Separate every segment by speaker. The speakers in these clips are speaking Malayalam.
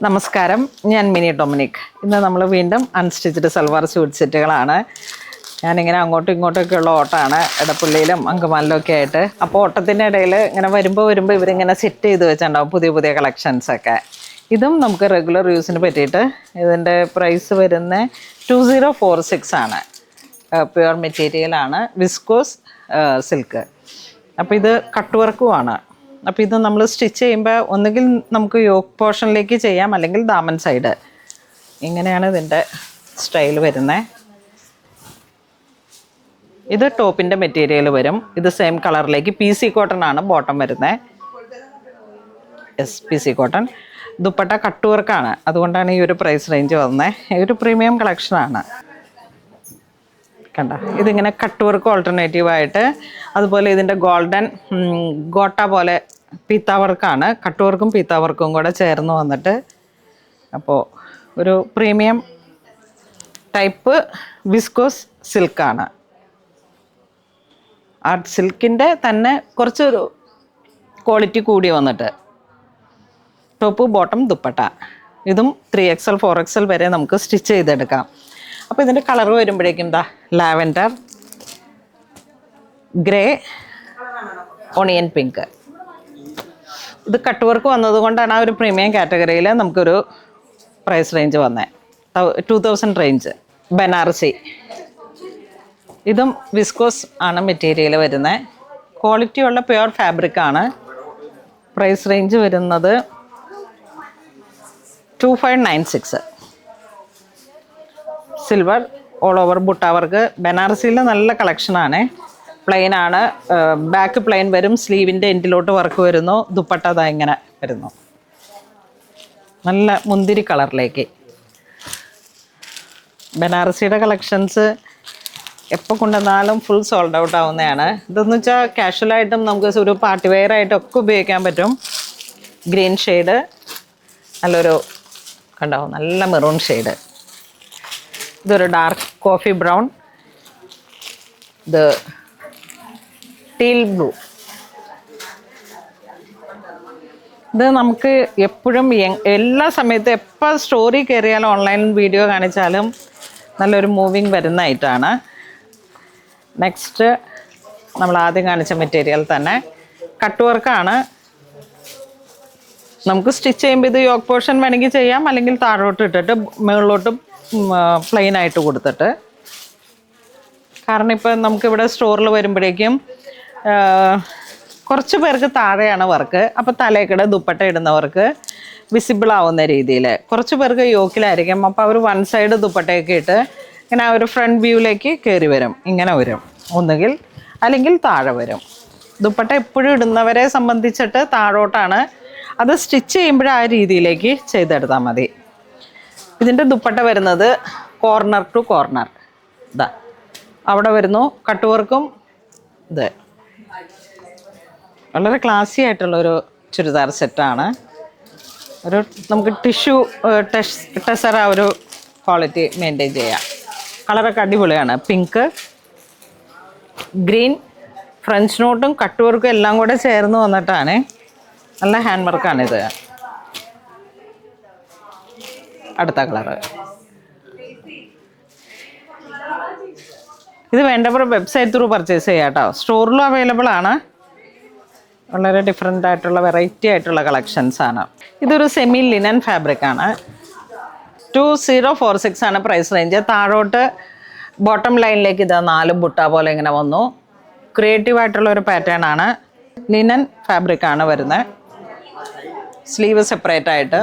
Speaker 1: നമസ്കാരം, ഞാൻ മിനി ഡൊമിനിക്. ഇന്ന് നമ്മൾ വീണ്ടും അൺസ്റ്റിച്ച്ഡ് സൽവാർ സ്യൂട്ട് സെറ്റുകളാണ്. ഞാനിങ്ങനെ അങ്ങോട്ടും ഇങ്ങോട്ടൊക്കെ ഉള്ള ഓട്ടമാണ്, ഇടപ്പള്ളിയിലും അങ്കമാലിലും ഒക്കെ ആയിട്ട്. അപ്പോൾ ഓട്ടത്തിൻ്റെ ഇടയിൽ ഇങ്ങനെ വരുമ്പോൾ ഇവരിങ്ങനെ സെറ്റ് ചെയ്ത് വെച്ചിട്ടുണ്ടാവും പുതിയ പുതിയ കളക്ഷൻസൊക്കെ. ഇതും നമുക്ക് റെഗുലർ യൂസിന് പറ്റിയിട്ട് ഇതിൻ്റെ പ്രൈസ് വരുന്ന 2046 ആണ്. പ്യുവർ മെറ്റീരിയലാണ്, വിസ്കോസ് സിൽക്ക്. അപ്പോൾ ഇത് കട്ട് വർക്കുമാണ്. അപ്പോൾ ഇത് നമ്മൾ സ്റ്റിച്ച് ചെയ്യുമ്പോൾ ഒന്നുകിൽ നമുക്ക് യോക്ക് പോർഷനിലേക്ക് ചെയ്യാം, അല്ലെങ്കിൽ ദാമൻ സൈഡ്. ഇങ്ങനെയാണ് ഇതിൻ്റെ സ്റ്റൈൽ വരുന്നത്. ഇത് ടോപ്പിൻ്റെ മെറ്റീരിയൽ വരും. ഇത് സെയിം കളറിലേക്ക് PC കോട്ടൺ ആണ് ബോട്ടം വരുന്നത്. PC cotton. ദുപ്പട്ട കട്ട് വർക്കാണ്, അതുകൊണ്ടാണ് ഈ ഒരു പ്രൈസ് റേഞ്ച് വന്നത്. ഒരു പ്രീമിയം കളക്ഷനാണ്. കണ്ട, ഇതിങ്ങനെ കട്ട് വർക്ക് ഓൾട്ടർനേറ്റീവായിട്ട്, അതുപോലെ ഇതിൻ്റെ ഗോൾഡൻ ഗോട്ട പോലെ പീത്ത വർക്കാണ്. കട്ട് വർക്കും പീത്ത വർക്കും കൂടെ ചേർന്ന് വന്നിട്ട്, അപ്പോൾ ഒരു പ്രീമിയം ടൈപ്പ് വിസ്കോസ് സിൽക്കാണ്. ആർട്ട് സിൽക്കിൻ്റെ തന്നെ കുറച്ചൊരു ക്വാളിറ്റി കൂടി വന്നിട്ട്, ടോപ്പ് ബോട്ടം ദുപ്പട്ട. ഇതും 3XL 4XL വരെ നമുക്ക് സ്റ്റിച്ച് ചെയ്തെടുക്കാം. അപ്പോൾ ഇതിൻ്റെ കളർ വരുമ്പോഴേക്കും ലാവൻഡർ, ഗ്രേ, ഓണിയൻ പിങ്ക്. ഇത് കട്ട് വർക്ക് വന്നതുകൊണ്ടാണ് ആ ഒരു പ്രീമിയം കാറ്റഗറിയിൽ നമുക്കൊരു പ്രൈസ് റേഞ്ച് വന്നത്. 2000 റേഞ്ച്. ബനാറസി. ഇതും വിസ്കോസ് ആണ് മെറ്റീരിയൽ വരുന്നത്. ക്വാളിറ്റി ഉള്ള പ്യുവർ ഫാബ്രിക് ആണ്. പ്രൈസ് റേഞ്ച് വരുന്നത് 2596. Silver all over butta work. ബനാറസിയിൽ നല്ല കളക്ഷനാണ്. പ്ലെയിൻ ആണ്, ബാക്ക് പ്ലെയിൻ വരും, സ്ലീവിൻ്റെ എൻഡിലോട്ട് വർക്ക് വരുന്നു. ദുപ്പട്ട ദാ ഇങ്ങനെ വരുന്നു, നല്ല മുന്തിരി കളറിലേക്ക്. ബനാറസിയുടെ കളക്ഷൻസ് എപ്പോൾ കൊണ്ടുവന്നാലും ഫുൾ സോൾഡ് ഔട്ട് ആവുന്നതാണ്. ഇതെന്ന് വെച്ചാൽ കാഷ്വലായിട്ടും നമുക്ക് ഒരു പാർട്ടി വെയർ ആയിട്ടൊക്കെ ഉപയോഗിക്കാൻ പറ്റും. ഗ്രീൻ ഷെയ്ഡ്, നല്ലൊരു കണ്ടോ, നല്ല മെറൂൺ ഷെയ്ഡ്. ഇതൊരു ഡാർക്ക് കോഫി ബ്രൗൺ. ഇത് ടീൽ ബ്ലൂ. ഇത് നമുക്ക് എപ്പോഴും എല്ലാ സമയത്തും എപ്പോൾ സ്റ്റോറി കയറിയാലും ഓൺലൈൻ വീഡിയോ കാണിച്ചാലും നല്ലൊരു മൂവിങ് വരുന്നതായിട്ടാണ്. നെക്സ്റ്റ് നമ്മൾ ആദ്യം കാണിച്ച മെറ്റീരിയൽ തന്നെ കട്ട് വർക്കാണ്. നമുക്ക് സ്റ്റിച്ച് ചെയ്യുമ്പോൾ ഇത് യോക്ക് പോർഷൻ വേണമെങ്കിൽ ചെയ്യാം, അല്ലെങ്കിൽ താഴോട്ട് ഇട്ടിട്ട് മുകളിലോട്ട് പ്ലെയിൻ ആയിട്ട് കൊടുത്തിട്ട്. കാരണം ഇപ്പം നമുക്കിവിടെ സ്റ്റോറിൽ വരുമ്പോഴേക്കും കുറച്ച് പേർക്ക് താഴെയാണ് വർക്ക്. അപ്പോൾ തലയ്ക്കടെ ദുപ്പട്ട ഇടുന്നവർക്ക് വിസിബിൾ ആവുന്ന രീതിയിൽ. കുറച്ച് പേർക്ക് യോക്കിലായിരിക്കും, അപ്പോൾ അവർ വൺ സൈഡ് ദുപ്പട്ടയൊക്കെ ഇട്ട് ഇങ്ങനെ ആ ഒരു ഫ്രണ്ട് വ്യൂവിലേക്ക് കയറി വരും. ഇങ്ങനെ വരും ഒന്നുകിൽ, അല്ലെങ്കിൽ താഴെ വരും. ദുപ്പട്ട എപ്പോഴും ഇടുന്നവരെ സംബന്ധിച്ചിട്ട് താഴോട്ടാണ്. അത് സ്റ്റിച്ച് ചെയ്യുമ്പോൾ ആ രീതിയിലേക്ക് ചെയ്തെടുത്താൽ മതി. ഇതിൻ്റെ ദുപ്പട്ട വരുന്നത് കോർണർ ടു കോർണർ. ഇതാ അവിടെ വരുന്നു. കട്ട് വർക്കും. ഇത് വളരെ ക്ലാസി ആയിട്ടുള്ളൊരു ചുരിദാർ സെറ്റാണ്. ഒരു നമുക്ക് ടിഷ്യൂ ടെസർ ആ ഒരു ക്വാളിറ്റി മെയിൻറ്റെയിൻ ചെയ്യാം. കളറൊക്കെ അടിപൊളിയാണ്. പിങ്ക്, ഗ്രീൻ, ഫ്രഞ്ച് നോട്ടും കട്ട് വർക്കും എല്ലാം കൂടെ ചേർന്ന് വന്നിട്ടാണ്. നല്ല ഹാൻഡ് വർക്കാണിത്. അടുത്ത കളറ്. ഇത് വേണ്ടവർ വെബ്സൈറ്റ് ത്രൂ പർച്ചേസ് ചെയ്യാം കേട്ടോ. സ്റ്റോറിലും അവൈലബിൾ ആണ്. വളരെ ഡിഫറെൻ്റ് ആയിട്ടുള്ള വെറൈറ്റി ആയിട്ടുള്ള കളക്ഷൻസ് ആണ്. ഇതൊരു സെമി ലിനൻ ഫാബ്രിക് ആണ്. 2046 ആണ് പ്രൈസ് റേഞ്ച്. താഴോട്ട് ബോട്ടം ലൈനിലേക്ക് ഇതാ 4 ബുട്ട പോലെ ഇങ്ങനെ വന്നു. ക്രിയേറ്റീവായിട്ടുള്ള ഒരു പാറ്റേൺ ആണ്. ലിനൻ ഫാബ്രിക് ആണ് വരുന്നത്. സ്ലീവ് സെപ്പറേറ്റ് ആയിട്ട്.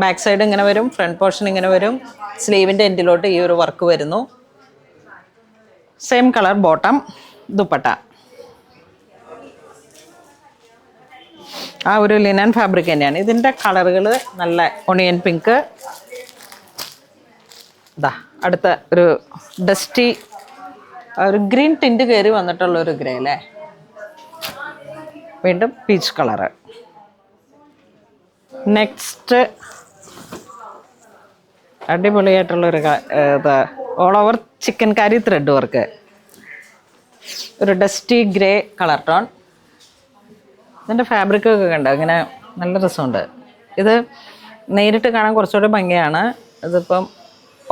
Speaker 1: ബാക്ക് സൈഡ് ഇങ്ങനെ വരും, ഫ്രണ്ട് പോർഷൻ ഇങ്ങനെ വരും. സ്ലീവിൻ്റെ എൻഡിലോട്ട് ഈ ഒരു വർക്ക് വരുന്നു. Same colour bottom, dupatta. ആ ഒരു ലിനൻ ഫാബ്രിക് തന്നെയാണ്. ഇതിൻ്റെ കളറുകൾ നല്ല ഒണിയൻ പിങ്ക്. ഇതാ അടുത്ത ഒരു ഡസ്റ്റി, ഒരു ഗ്രീൻ ടിൻറ്റ് കയറി വന്നിട്ടുള്ളൊരു ഗ്രേ അല്ലേ. വീണ്ടും പീച്ച് കളറ്. നെക്സ്റ്റ് അടിപൊളിയായിട്ടുള്ളൊരു all over chikankari thread work. ഒരു ഡസ്റ്റി ഗ്രേ കളർ ടോൺ. ഇതിൻ്റെ ഫാബ്രിക്കൊക്കെ കണ്ടോ, ഇങ്ങനെ നല്ല രസമുണ്ട്. ഇത് നേരിട്ട് കാണാൻ കുറച്ചുകൂടി ഭംഗിയാണ്. ഇതിപ്പം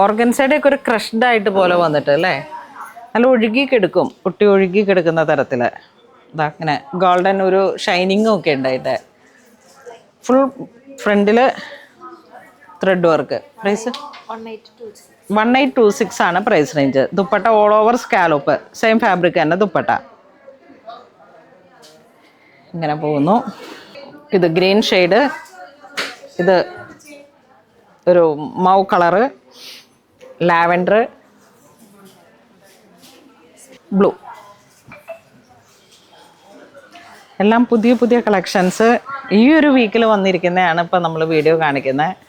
Speaker 1: ഓർഗൻസയുടെ ഒക്കെ ഒരു ക്രഷ്ഡ് ആയിട്ട് പോലെ വന്നിട്ട് അല്ലേ, നല്ല ഒഴുകി കിടക്കും, ഒട്ടി ഒഴുകി കിടക്കുന്ന തരത്തിൽ. ഇതാ ഇങ്ങനെ ഗോൾഡൻ ഒരു ഷൈനിങ്ങും ഒക്കെ ഉണ്ടായിട്ട് ഫുൾ ഫ്രണ്ടിൽ ത്രെഡ് വർക്ക്. പ്രൈസ് 1826 ആണ് price range. Dupatta all over scallop, same fabric തന്നെ ദുപ്പട്ട. ഇങ്ങനെ പോകുന്നു. ഇത് ഗ്രീൻ ഷെയ്ഡ്, ഇത് ഒരു മൗ കളറ്, ലാവൻഡർ, ബ്ലൂ. എല്ലാം പുതിയ പുതിയ കളക്ഷൻസ് ഈ ഒരു വീക്കിൽ വന്നിരിക്കുന്നതാണ് ഇപ്പം നമ്മൾ വീഡിയോ കാണിക്കുന്നത്.